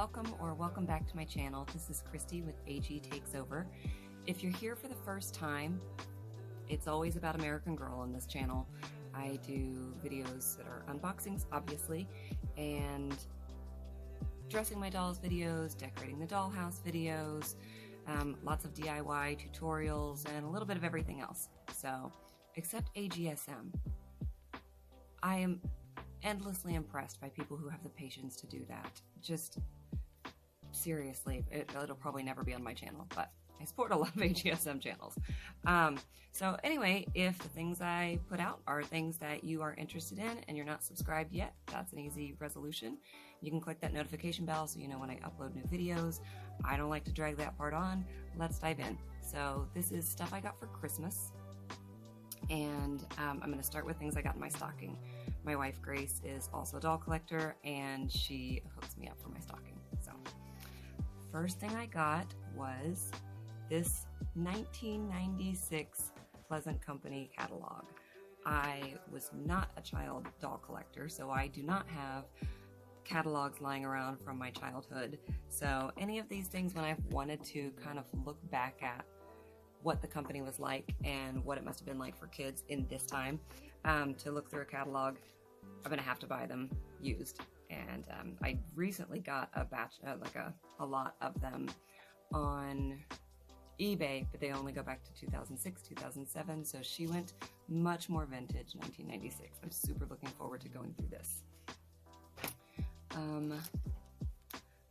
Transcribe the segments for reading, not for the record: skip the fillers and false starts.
welcome back to my channel. This is Kristie with agtakesover. If you're here for the first time, it's always about American Girl on this channel. I do videos that are unboxings, obviously, and dressing my dolls videos, decorating the dollhouse videos, lots of DIY tutorials, and a little bit of everything else. So, except AGSM. I am endlessly impressed by people who have the patience to do that. Just seriously, it'll probably never be on my channel, but I support a lot of AGSM channels. So anyway, if the things I put out are things that you are interested in and you're not subscribed yet, that's an easy resolution. You can click that notification bell so you know when I upload new videos. I don't like to drag that part on. Let's dive in. So this is stuff I got for Christmas. And I'm going to start with things I got in my stocking. My wife, Grace, is also a doll collector, and she hooks me up for my stocking. So first thing I got was this 1996 Pleasant Company catalog. I was not a child doll collector, so I do not have catalogs lying around from my childhood. So any of these things, when I've wanted to kind of look back at what the company was like and what it must have been like for kids in this time, to look through a catalog, I'm gonna have to buy them used. And I recently got a batch, a lot of them on eBay, but they only go back to 2006, 2007. So she went much more vintage, 1996. I'm super looking forward to going through this.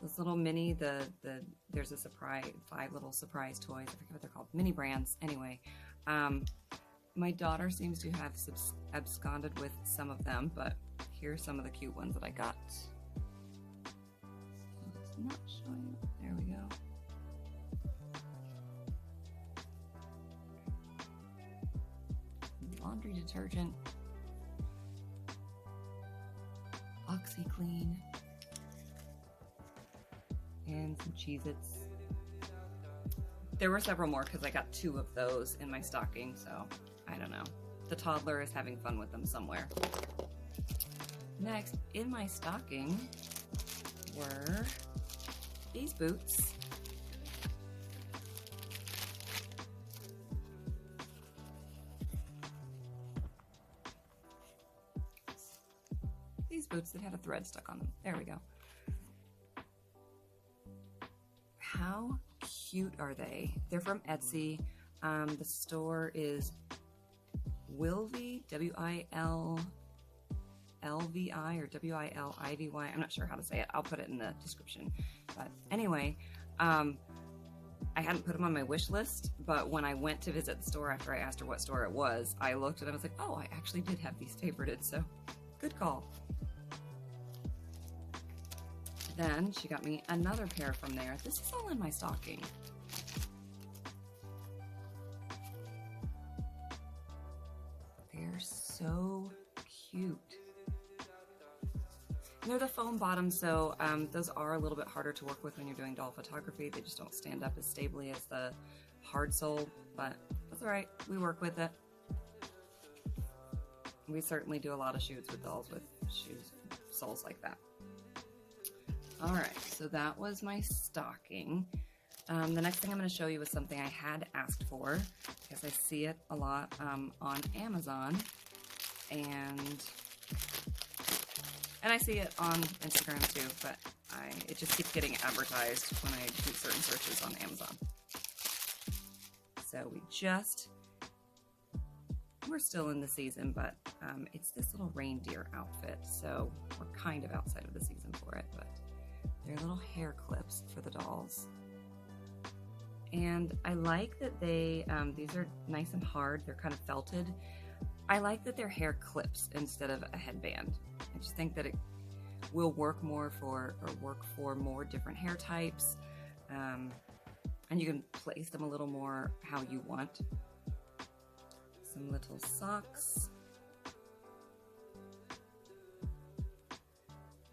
This little mini, there's a surprise, 5 little surprise toys. I forget what they're called, mini brands. Anyway, my daughter seems to have absconded with some of them, but here's some of the cute ones that I got. It's not showing. There we go. Laundry detergent, OxyClean, and some Cheez-Its. There were several more because I got 2 of those in my stocking, so I don't know. The toddler is having fun with them somewhere. Next, in my stocking were these boots. These boots that had a thread stuck on them. There we go. How cute are they? They're from Etsy. The store is Wilvy, W-I-L-L-V-I or W-I-L-I-V-Y. I'm not sure how to say it. I'll put it in the description. But anyway, I hadn't put them on my wish list, but when I went to visit the store after I asked her what store it was, I looked and I was like, oh, I actually did have these favorited, so good call. Then she got me another pair from there. This is all in my stocking. They're so cute. And they're the foam bottom, so those are a little bit harder to work with when you're doing doll photography. They just don't stand up as stably as the hard sole, but that's all right. We work with it. We certainly do a lot of shoots with dolls with shoes, soles like that. All right, so that was my stocking. The next thing I'm going to show you is something I had asked for because I see it a lot on Amazon, and I see it on Instagram too, but it just keeps getting advertised when I do certain searches on Amazon. So we're still in the season, but it's this little reindeer outfit, so we're kind of outside of the season for it, but they're little hair clips for the dolls. And I like that these are nice and hard. They're kind of felted. I like that they're hair clips instead of a headband. I just think that it will work more for more different hair types. And you can place them a little more how you want. Some little socks.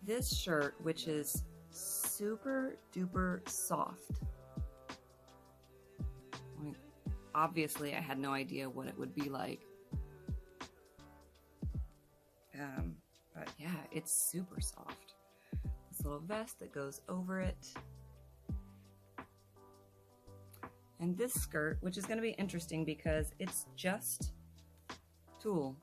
This shirt, which is super duper soft. Obviously, I had no idea what it would be like. But yeah, it's super soft. this little vest that goes over it. And this skirt, which is going to be interesting because it's just tulle.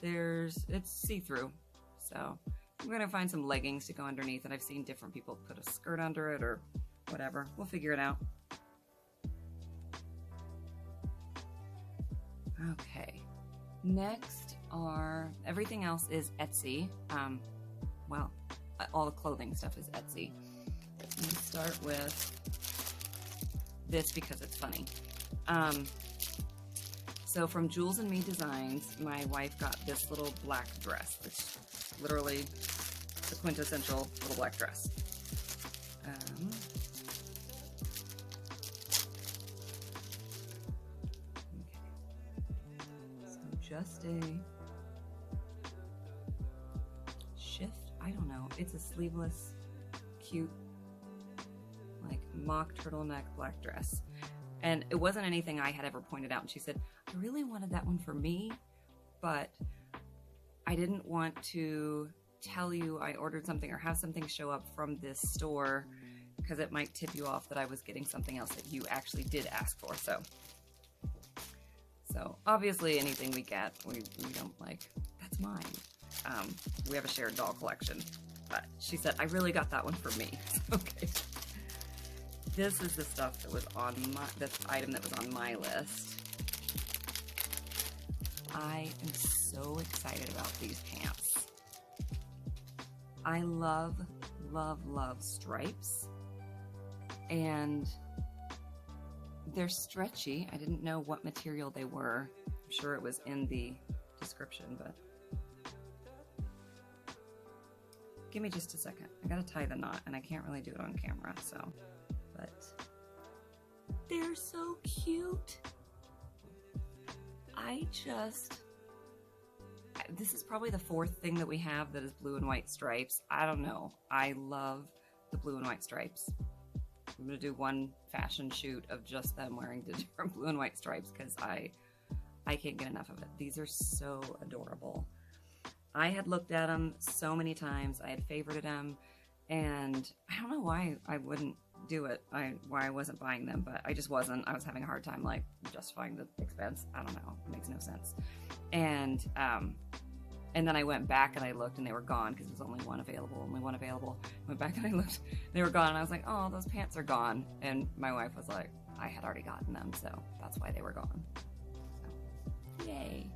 It's see-through. So I'm going to find some leggings to go underneath, and I've seen different people put a skirt under it or whatever. We'll figure it out. Okay. Next everything else is Etsy. Well, all the clothing stuff is Etsy. Let me start with this because it's funny. So from Jules and Me Designs, my wife got this little black dress. It's literally the quintessential little black dress. So just a shift. I don't know. It's a sleeveless, cute, like mock turtleneck black dress. And it wasn't anything I had ever pointed out. And she said, I really wanted that one for me, but I didn't want to tell you I ordered something or have something show up from this store because it might tip you off that I was getting something else that you actually did ask for. So obviously anything we get, we don't like, that's mine. We have a shared doll collection. But she said, I really got that one for me. Okay. This is the stuff that was on this item that was on my list. I am so excited about these pants. I love, love, love stripes. And they're stretchy. I didn't know what material they were. I'm sure it was in the description, but give me just a second. I gotta tie the knot, and I can't really do it on camera, so. But they're so cute. This is probably the fourth thing that we have that is blue and white stripes. I don't know. I love the blue and white stripes. I'm gonna do one fashion shoot of just them wearing the different blue and white stripes because I can't get enough of it. These are so adorable. I had looked at them so many times. I had favorited them, and I don't know why I wouldn't do it. Why I wasn't buying them, but I just wasn't. I was having a hard time like justifying the expense. I don't know. It makes no sense. And then I went back and I looked and they were gone because there's only one available. I went back and I looked, they were gone, and I was like, oh, those pants are gone. And my wife was like, I had already gotten them, so that's why they were gone. So, yay.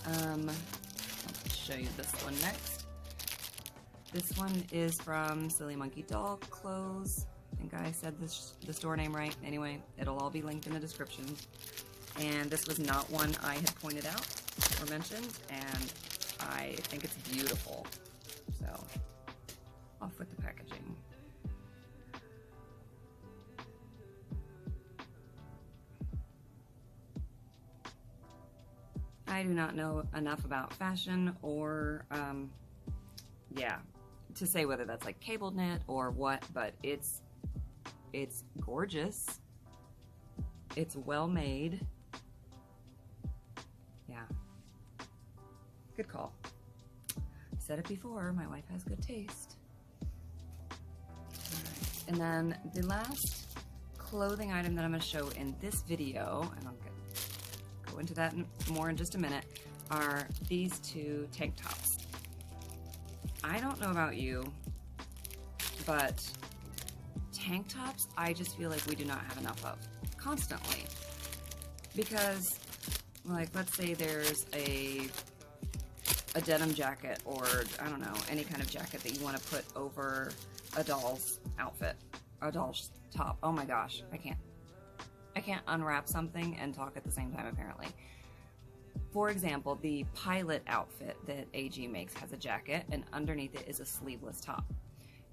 I'll show you this one next. This one is from Silly Monkey Doll Clothes. I think I said the store name right. Anyway, it'll all be linked in the description. And this was not one I had pointed out or mentioned, and I think it's beautiful. So, off with the packaging. I do not know enough about fashion or, to say whether that's like cable knit or what, but it's gorgeous. It's well made. Yeah. Good call. I've said it before, my wife has good taste. All right. And then the last clothing item that I'm going to show in this video, and I'm going to go into that more in just a minute, are these two tank tops. I don't know about you, but tank tops, I just feel like we do not have enough of constantly. Because, like, let's say there's a denim jacket, or I don't know, any kind of jacket that you want to put over a doll's outfit, a doll's top. Oh my gosh, I can't unwrap something and talk at the same time, apparently. For example, the pilot outfit that AG makes has a jacket, and underneath it is a sleeveless top.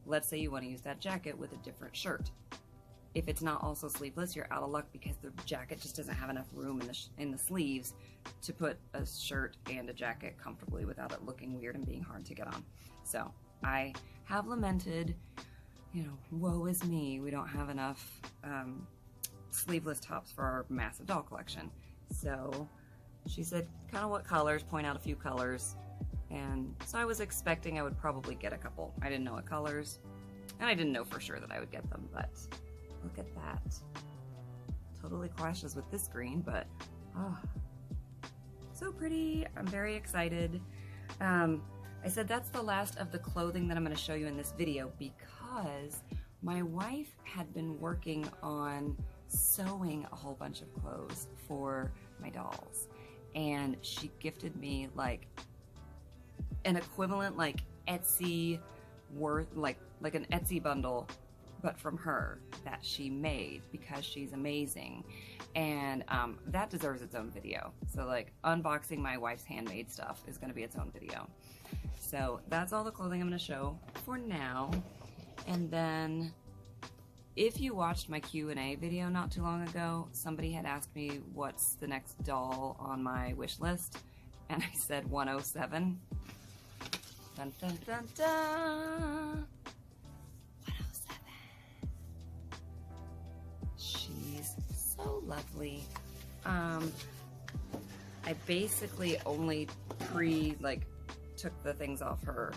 Let's say you want to use that jacket with a different shirt. If it's not also sleeveless, you're out of luck because the jacket just doesn't have enough room in the sleeves to put a shirt and a jacket comfortably without it looking weird and being hard to get on. So I have lamented, woe is me, we don't have enough sleeveless tops for our massive doll collection. So she said, kind of what colors, point out a few colors. And so I was expecting I would probably get a couple. I didn't know what colors, and I didn't know for sure that I would get them, but look at that. Totally clashes with this green, but oh, so pretty. I'm very excited. I said that's the last of the clothing that I'm going to show you in this video because my wife had been working on sewing a whole bunch of clothes for my dolls, and she gifted me like an equivalent like Etsy worth like an Etsy bundle, but from her that she made because she's amazing. And that deserves its own video. So like unboxing my wife's handmade stuff is going to be its own video. So that's all the clothing I'm going to show for now. And then if you watched my Q&A video not too long ago, somebody had asked me what's the next doll on my wish list, and I said 107. Dun dun dun dun. 107. She's so lovely. I basically only took the things off her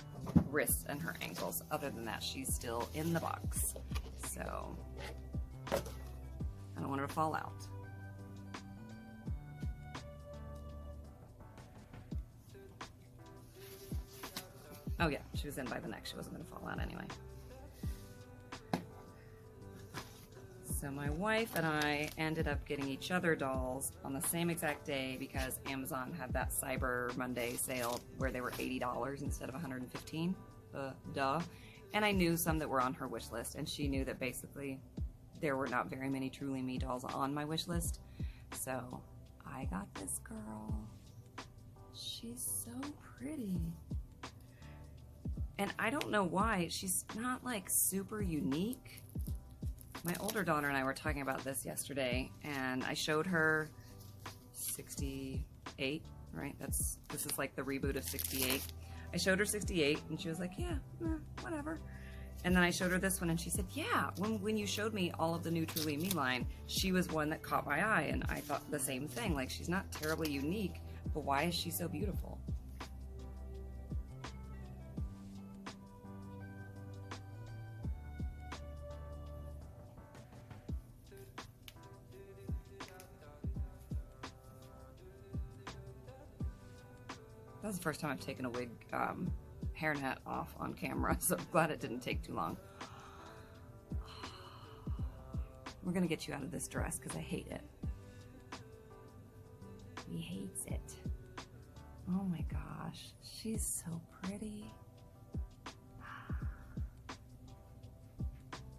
wrists and her ankles. Other than that, she's still in the box. So I don't want her to fall out. Oh yeah, she was in by the neck. She wasn't going to fall out anyway. So my wife and I ended up getting each other dolls on the same exact day because Amazon had that Cyber Monday sale where they were $80 instead of $115. Duh. And I knew some that were on her wish list, and she knew that basically there were not very many Truly Me dolls on my wish list. So I got this girl. She's so pretty. And I don't know why. She's not like super unique. My older daughter and I were talking about this yesterday, and I showed her 68, right? This is like the reboot of 68. I showed her 68, and she was like, yeah, whatever. And then I showed her this one, and she said, yeah, when you showed me all of the new Truly Me line, she was one that caught my eye, and I thought the same thing. Like, she's not terribly unique, but why is she so beautiful? That was the first time I've taken a wig hairnet off on camera, so I'm glad it didn't take too long. We're gonna get you out of this dress because I hate it. He hates it. Oh my gosh, she's so pretty.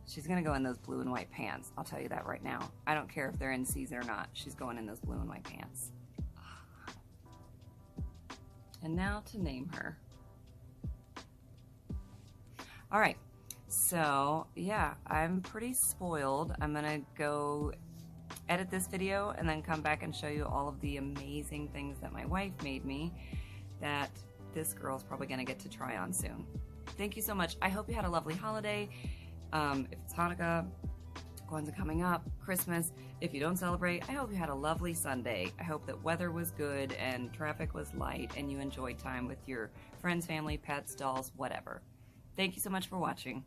She's gonna go in those blue and white pants, I'll tell you that right now. I don't care if they're in season or not, she's going in those blue and white pants. And now to name her. All right, so yeah, I'm pretty spoiled. I'm gonna go edit this video and then come back and show you all of the amazing things that my wife made me that this girl's probably gonna get to try on soon. Thank you so much. I hope you had a lovely holiday. If it's Hanukkah, Kwanzaa coming up, Christmas. If you don't celebrate, I hope you had a lovely Sunday. I hope that weather was good and traffic was light and you enjoyed time with your friends, family, pets, dolls, whatever. Thank you so much for watching.